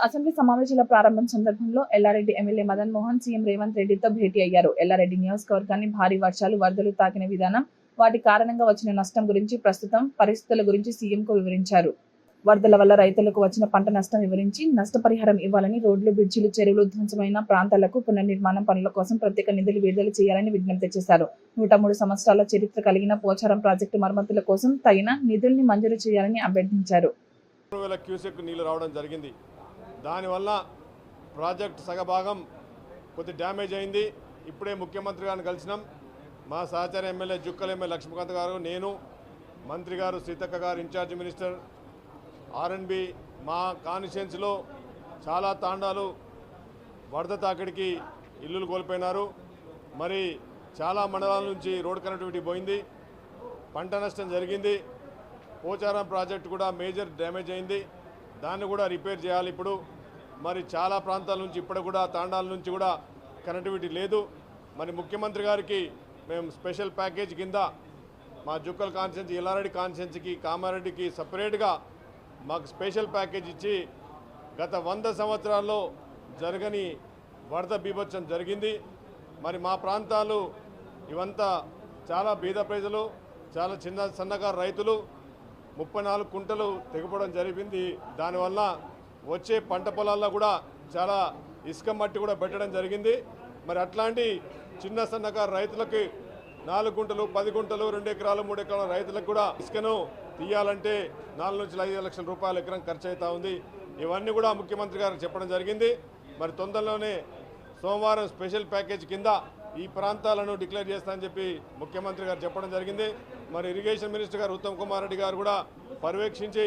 Assembly సమావేశాల ప్రారంభం సందర్భంలో ఎల్లారెడ్డి ఎమ్మెల్యే మదన్ మోహన్ సీఎం రేవంత్ రెడ్డితో భేటీ అయ్యారు. ఎల్లారెడ్డి నియోజకవర్గాన్ని భారీ వర్షాలు, వరదలు తాకిన విధానం, వాటి కారణంగా వచ్చిన నష్టం గురించి, ప్రస్తుతం పరిస్థితుల గురించి సీఎంకు వివరించారు. వరదల వల్ల రైతులకు వచ్చిన పంట నష్టం వివరించి నష్టపరిహారం ఇవ్వాలని, రోడ్లు, బ్రిడ్జిలు, చెరువులు ధ్వంసమైన ప్రాంతాలకు పునర్నిర్మాణం పనుల కోసం ప్రత్యేక నిధులు విడుదల చేయాలని విజ్ఞప్తి చేశారు. 103 సంవత్సరాల చరిత్ర కలిగిన పోచారం ప్రాజెక్టు మరమ్మతుల కోసం తగిన నిధుల్ని మంజూరు చేయాలని అభ్యర్థించారు. క్యూసెక్ నీళ్లు రావడం జరిగింది. దానివల్ల ప్రాజెక్ట్ సగభాగం కొద్ది డ్యామేజ్ అయింది. ఇప్పుడే ముఖ్యమంత్రి గారిని కలిసినాం. మా సహచర ఎమ్మెల్యే జుక్కల ఎమ్మెల్యే లక్ష్మీకాంత్ గారు, నేను, మంత్రి గారు సీతక్క గారు, ఇన్ఛార్జ్ మినిస్టర్, ఆర్ఎండ్బి, మా కాన్స్టిట్యుయెన్సీలో చాలా తాండాలు వరద తాకిడికి ఇల్లులు కోల్పోయినారు. మరి చాలా మండలాల నుంచి రోడ్ కనెక్టివిటీ పోయింది, పంట నష్టం జరిగింది. పోచారం ప్రాజెక్టు కూడా మేజర్ డ్యామేజ్ అయింది. దాన్ని కూడా రిపేర్ చేయాలి. ఇప్పుడు మరి చాలా ప్రాంతాల నుంచి ఇప్పుడు కూడా తాండాల నుంచి కూడా కనెక్టివిటీ లేదు. మరి ముఖ్యమంత్రి గారికి మేము స్పెషల్ ప్యాకేజ్ కింద మా జుక్కల్ కాన్స్టిట్యున్సీ, ఎల్లారెడ్డి కాన్స్టిట్యున్సీకి, కామారెడ్డికి సపరేట్గా మాకు స్పెషల్ ప్యాకేజ్ ఇచ్చి గత 100 సంవత్సరాల్లో జరగని వరద బీభత్సం జరిగింది. మరి మా ప్రాంతాలు ఇవంతా చాలా బీద ప్రజలు, చాలా సన్నకారు రైతులు, 34 కుంటలు తెగిపోవడం జరిగింది. దానివల్ల వచ్చే పంట పొలాల్లో కూడా చాలా ఇసుక మట్టి కూడా పెట్టడం జరిగింది. మరి అట్లాంటి చిన్న సన్నకారు రైతులకి 4 గుంటలు, 10 గుంటలు, 2 ఎకరాలు, 3 ఎకరాల రైతులకు కూడా ఇసుకను తీయాలంటే 4 నుంచి 5 లక్షల రూపాయలు ఎకరం ఖర్చు అవుతా ఉంది. ఇవన్నీ కూడా ముఖ్యమంత్రి గారికి చెప్పడం జరిగింది. మరి తొందరలోనే సోమవారం స్పెషల్ ప్యాకేజ్ కింద ఈ ప్రాంతాలను డిక్లేర్ చేస్తానని చెప్పి ముఖ్యమంత్రి గారు చెప్పడం జరిగింది. మరి ఇరిగేషన్ మినిస్టర్ గారు ఉత్తమ్ కుమార్ రెడ్డి గారు కూడా పర్యవేక్షించి